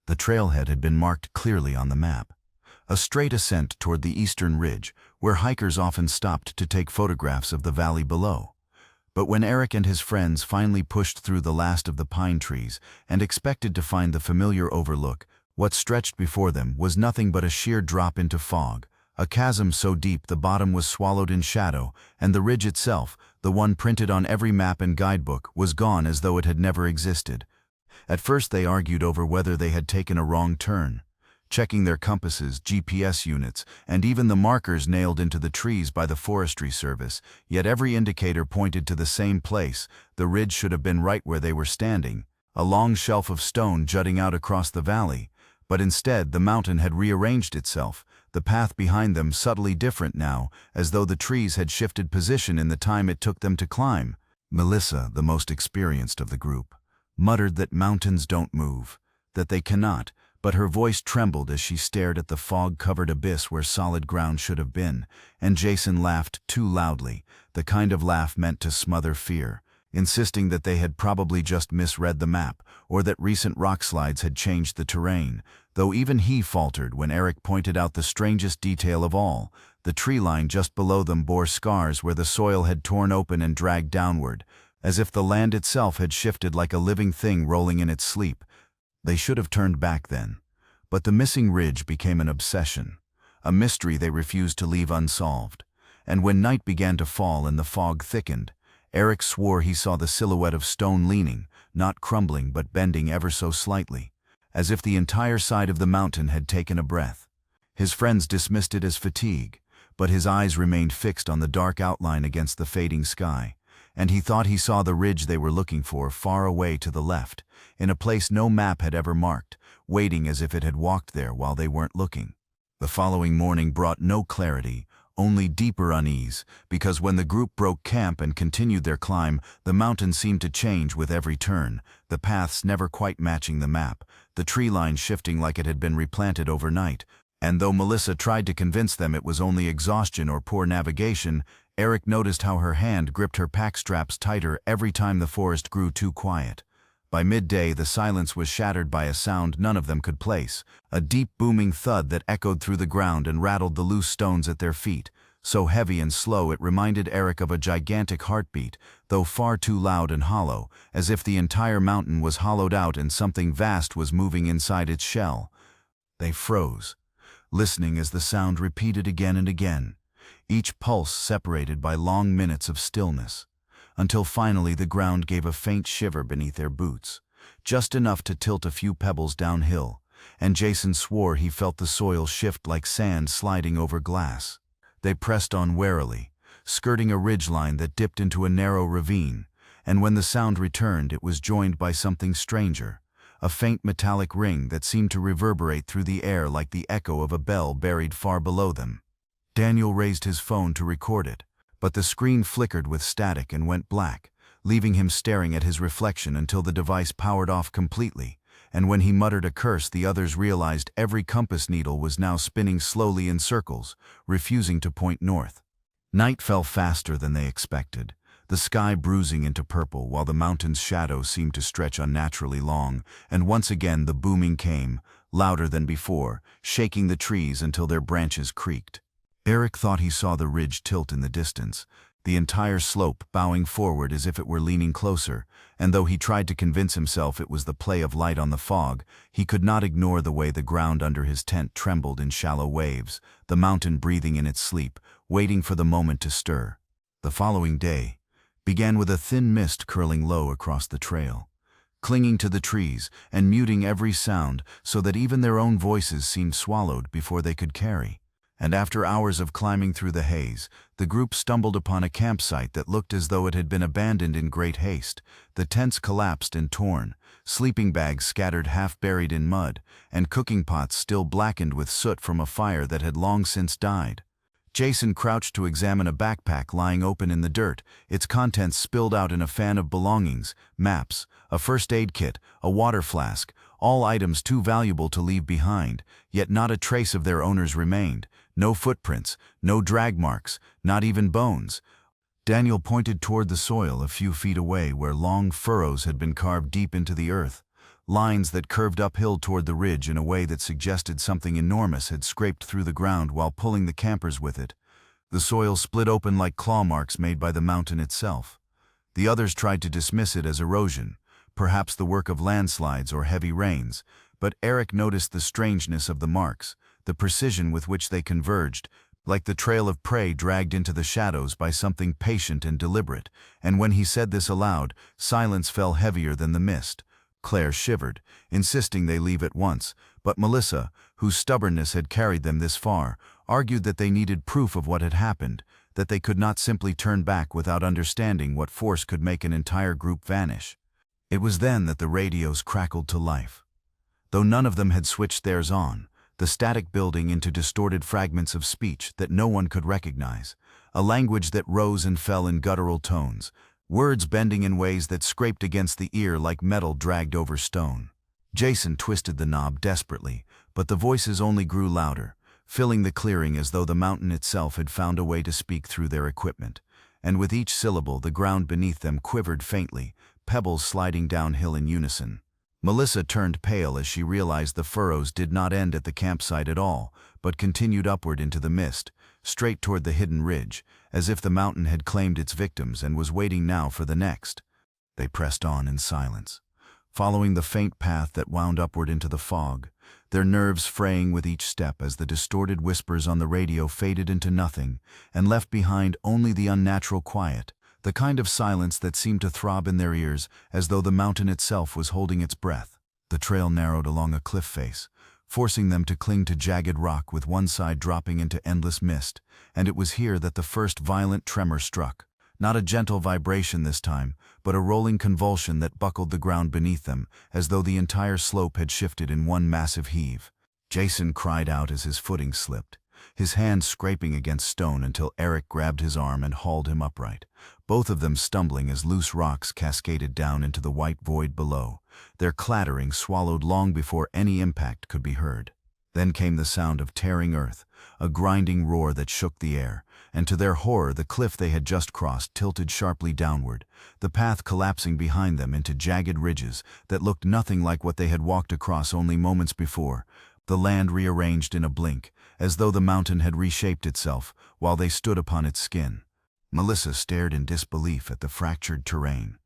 The trailhead had been marked clearly on the map. A straight ascent toward the eastern ridge, where hikers often stopped to take photographs of the valley below. But when Eric and his friends finally pushed through the last of the pine trees and expected to find the familiar overlook, what stretched before them was nothing but a sheer drop into fog, a chasm so deep the bottom was swallowed in shadow, and the ridge itself, the one printed on every map and guidebook, was gone as though it had never existed. At first they argued over whether they had taken a wrong turn, checking their compasses, GPS units, and even the markers nailed into the trees by the Forestry Service, yet every indicator pointed to the same place. The ridge should have been right where they were standing, a long shelf of stone jutting out across the valley, but instead the mountain had rearranged itself, the path behind them subtly different now, as though the trees had shifted position in the time it took them to climb. Melissa, the most experienced of the group, muttered that mountains don't move, that they cannot, but her voice trembled as she stared at the fog-covered abyss where solid ground should have been, and Jason laughed too loudly, the kind of laugh meant to smother fear, insisting that they had probably just misread the map, or that recent rockslides had changed the terrain, though even he faltered when Eric pointed out the strangest detail of all. The tree line just below them bore scars where the soil had torn open and dragged downward, as if the land itself had shifted like a living thing rolling in its sleep. They should have turned back then. But the missing ridge became an obsession, a mystery they refused to leave unsolved. And when night began to fall and the fog thickened, Eric swore he saw the silhouette of stone leaning, not crumbling but bending ever so slightly, as if the entire side of the mountain had taken a breath. His friends dismissed it as fatigue, but his eyes remained fixed on the dark outline against the fading sky, and he thought he saw the ridge they were looking for far away to the left, in a place no map had ever marked, waiting as if it had walked there while they weren't looking. The following morning brought no clarity, only deeper unease, because when the group broke camp and continued their climb, the mountain seemed to change with every turn, the paths never quite matching the map, the tree line shifting like it had been replanted overnight. And though Melissa tried to convince them it was only exhaustion or poor navigation, Eric noticed how her hand gripped her pack straps tighter every time the forest grew too quiet. By midday, the silence was shattered by a sound none of them could place, a deep booming thud that echoed through the ground and rattled the loose stones at their feet, so heavy and slow it reminded Eric of a gigantic heartbeat, though far too loud and hollow, as if the entire mountain was hollowed out and something vast was moving inside its shell. They froze, listening as the sound repeated again and again, each pulse separated by long minutes of stillness, until finally the ground gave a faint shiver beneath their boots, just enough to tilt a few pebbles downhill, and Jason swore he felt the soil shift like sand sliding over glass. They pressed on warily, skirting a ridgeline that dipped into a narrow ravine, and when the sound returned it was joined by something stranger, a faint metallic ring that seemed to reverberate through the air like the echo of a bell buried far below them. Daniel raised his phone to record it, but the screen flickered with static and went black, leaving him staring at his reflection until the device powered off completely, and when he muttered a curse the others realized every compass needle was now spinning slowly in circles, refusing to point north. Night fell faster than they expected, the sky bruising into purple while the mountain's shadows seemed to stretch unnaturally long, and once again the booming came, louder than before, shaking the trees until their branches creaked. Eric thought he saw the ridge tilt in the distance, the entire slope bowing forward as if it were leaning closer, and though he tried to convince himself it was the play of light on the fog, he could not ignore the way the ground under his tent trembled in shallow waves, the mountain breathing in its sleep, waiting for the moment to stir. The following day began with a thin mist curling low across the trail, clinging to the trees and muting every sound so that even their own voices seemed swallowed before they could carry. And after hours of climbing through the haze, the group stumbled upon a campsite that looked as though it had been abandoned in great haste. The tents collapsed and torn, sleeping bags scattered half buried in mud, and cooking pots still blackened with soot from a fire that had long since died. Jason crouched to examine a backpack lying open in the dirt, its contents spilled out in a fan of belongings, maps, a first aid kit, a water flask, all items too valuable to leave behind, yet not a trace of their owners remained. No footprints, no drag marks, not even bones. Daniel pointed toward the soil a few feet away where long furrows had been carved deep into the earth, lines that curved uphill toward the ridge in a way that suggested something enormous had scraped through the ground while pulling the campers with it. The soil split open like claw marks made by the mountain itself. The others tried to dismiss it as erosion, perhaps the work of landslides or heavy rains, but Eric noticed the strangeness of the marks, the precision with which they converged, like the trail of prey dragged into the shadows by something patient and deliberate, and when he said this aloud, silence fell heavier than the mist. Claire shivered, insisting they leave at once, but Melissa, whose stubbornness had carried them this far, argued that they needed proof of what had happened, that they could not simply turn back without understanding what force could make an entire group vanish. It was then that the radios crackled to life. Though none of them had switched theirs on, the static building into distorted fragments of speech that no one could recognize, a language that rose and fell in guttural tones, words bending in ways that scraped against the ear like metal dragged over stone. Jason twisted the knob desperately, but the voices only grew louder, filling the clearing as though the mountain itself had found a way to speak through their equipment. And with each syllable, the ground beneath them quivered faintly, pebbles sliding downhill in unison. Melissa turned pale as she realized the furrows did not end at the campsite at all, but continued upward into the mist, straight toward the hidden ridge, as if the mountain had claimed its victims and was waiting now for the next. They pressed on in silence, following the faint path that wound upward into the fog, their nerves fraying with each step as the distorted whispers on the radio faded into nothing and left behind only the unnatural quiet, the kind of silence that seemed to throb in their ears as though the mountain itself was holding its breath. The trail narrowed along a cliff face, forcing them to cling to jagged rock with one side dropping into endless mist, and it was here that the first violent tremor struck. Not a gentle vibration this time, but a rolling convulsion that buckled the ground beneath them, as though the entire slope had shifted in one massive heave. Jason cried out as his footing slipped, his hand scraping against stone until Eric grabbed his arm and hauled him upright, both of them stumbling as loose rocks cascaded down into the white void below, their clattering swallowed long before any impact could be heard. Then came the sound of tearing earth, a grinding roar that shook the air, and to their horror the cliff they had just crossed tilted sharply downward, the path collapsing behind them into jagged ridges that looked nothing like what they had walked across only moments before. The land rearranged in a blink, as though the mountain had reshaped itself while they stood upon its skin. Melissa stared in disbelief at the fractured terrain,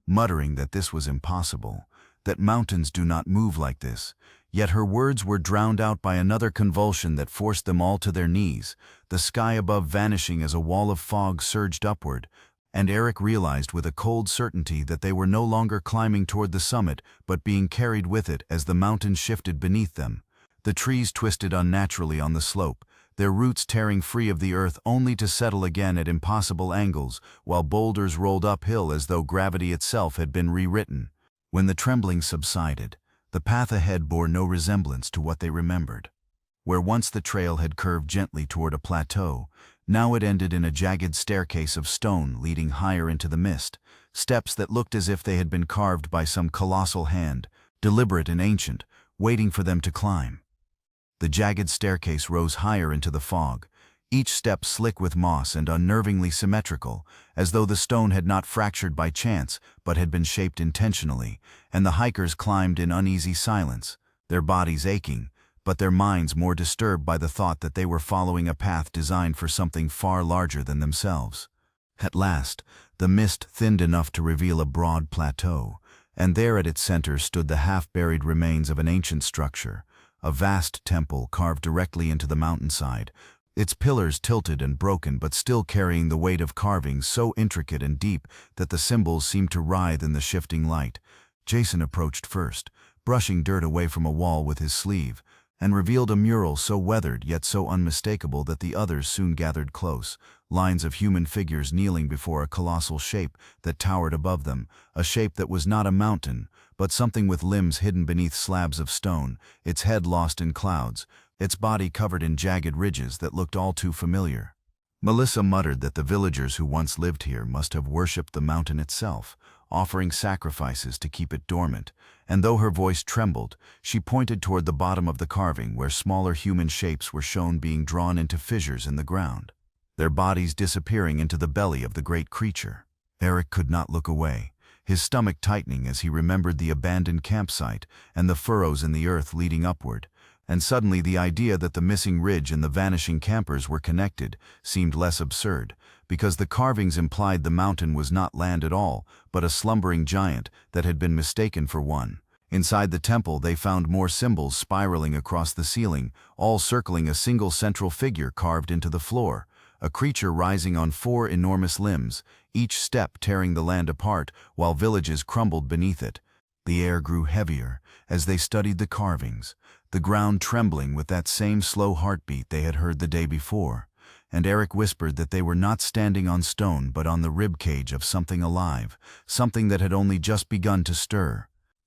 muttering that this was impossible, that mountains do not move like this, yet her words were drowned out by another convulsion that forced them all to their knees, the sky above vanishing as a wall of fog surged upward, and Eric realized with a cold certainty that they were no longer climbing toward the summit but being carried with it as the mountain shifted beneath them. The trees twisted unnaturally on the slope, their roots tearing free of the earth only to settle again at impossible angles, while boulders rolled uphill as though gravity itself had been rewritten. When the trembling subsided, the path ahead bore no resemblance to what they remembered. Where once the trail had curved gently toward a plateau, now it ended in a jagged staircase of stone leading higher into the mist, steps that looked as if they had been carved by some colossal hand, deliberate and ancient, waiting for them to climb. The jagged staircase rose higher into the fog, each step slick with moss and unnervingly symmetrical, as though the stone had not fractured by chance but had been shaped intentionally, and the hikers climbed in uneasy silence, their bodies aching, but their minds more disturbed by the thought that they were following a path designed for something far larger than themselves. At last, the mist thinned enough to reveal a broad plateau, and there at its center stood the half-buried remains of an ancient structure, a vast temple carved directly into the mountainside, its pillars tilted and broken but still carrying the weight of carvings so intricate and deep that the symbols seemed to writhe in the shifting light. Jason approached first, brushing dirt away from a wall with his sleeve, and revealed a mural so weathered yet so unmistakable that the others soon gathered close, lines of human figures kneeling before a colossal shape that towered above them, a shape that was not a mountain, but something with limbs hidden beneath slabs of stone, its head lost in clouds, its body covered in jagged ridges that looked all too familiar. Melissa muttered that the villagers who once lived here must have worshipped the mountain itself, offering sacrifices to keep it dormant, and though her voice trembled, she pointed toward the bottom of the carving where smaller human shapes were shown being drawn into fissures in the ground, their bodies disappearing into the belly of the great creature. Eric could not look away, his stomach tightening as he remembered the abandoned campsite and the furrows in the earth leading upward. And suddenly the idea that the missing ridge and the vanishing campers were connected seemed less absurd, because the carvings implied the mountain was not land at all, but a slumbering giant that had been mistaken for one. Inside the temple, they found more symbols spiraling across the ceiling, all circling a single central figure carved into the floor, a creature rising on 4 enormous limbs, each step tearing the land apart while villages crumbled beneath it. The air grew heavier as they studied the carvings, the ground trembling with that same slow heartbeat they had heard the day before, and Eric whispered that they were not standing on stone but on the ribcage of something alive, something that had only just begun to stir.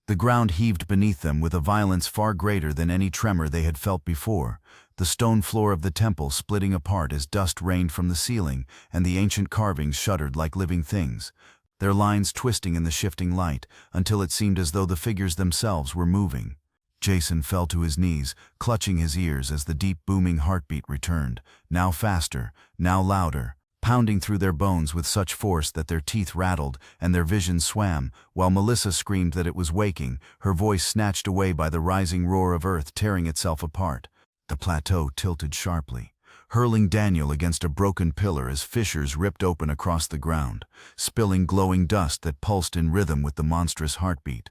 The ground heaved beneath them with a violence far greater than any tremor they had felt before, the stone floor of the temple splitting apart as dust rained from the ceiling, and the ancient carvings shuddered like living things, their lines twisting in the shifting light, until it seemed as though the figures themselves were moving. Jason fell to his knees, clutching his ears as the deep booming heartbeat returned, now faster, now louder, pounding through their bones with such force that their teeth rattled and their vision swam, while Melissa screamed that it was waking, her voice snatched away by the rising roar of earth tearing itself apart. The plateau tilted sharply, hurling Daniel against a broken pillar as fissures ripped open across the ground, spilling glowing dust that pulsed in rhythm with the monstrous heartbeat.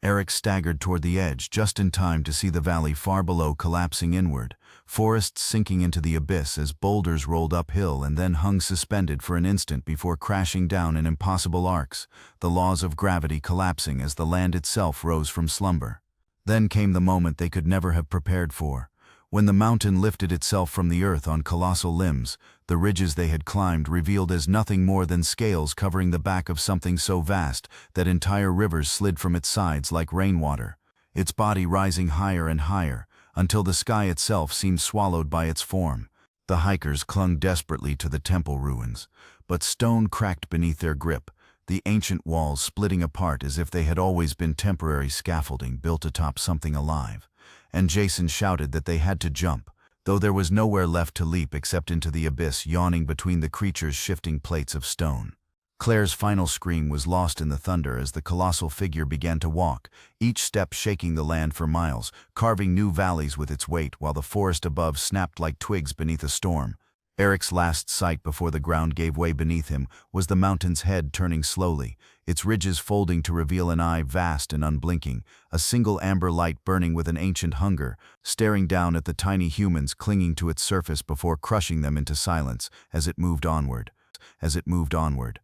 Eric staggered toward the edge just in time to see the valley far below collapsing inward, forests sinking into the abyss as boulders rolled uphill and then hung suspended for an instant before crashing down in impossible arcs, the laws of gravity collapsing as the land itself rose from slumber. Then came the moment they could never have prepared for. When the mountain lifted itself from the earth on colossal limbs, the ridges they had climbed revealed as nothing more than scales covering the back of something so vast that entire rivers slid from its sides like rainwater, its body rising higher and higher, until the sky itself seemed swallowed by its form. The hikers clung desperately to the temple ruins, but stone cracked beneath their grip, the ancient walls splitting apart as if they had always been temporary scaffolding built atop something alive. And Jason shouted that they had to jump, though there was nowhere left to leap except into the abyss yawning between the creature's shifting plates of stone. Claire's final scream was lost in the thunder as the colossal figure began to walk, each step shaking the land for miles, carving new valleys with its weight while the forest above snapped like twigs beneath a storm. Eric's last sight before the ground gave way beneath him was the mountain's head turning slowly, its ridges folding to reveal an eye vast and unblinking, a single amber light burning with an ancient hunger, staring down at the tiny humans clinging to its surface before crushing them into silence as it moved onward.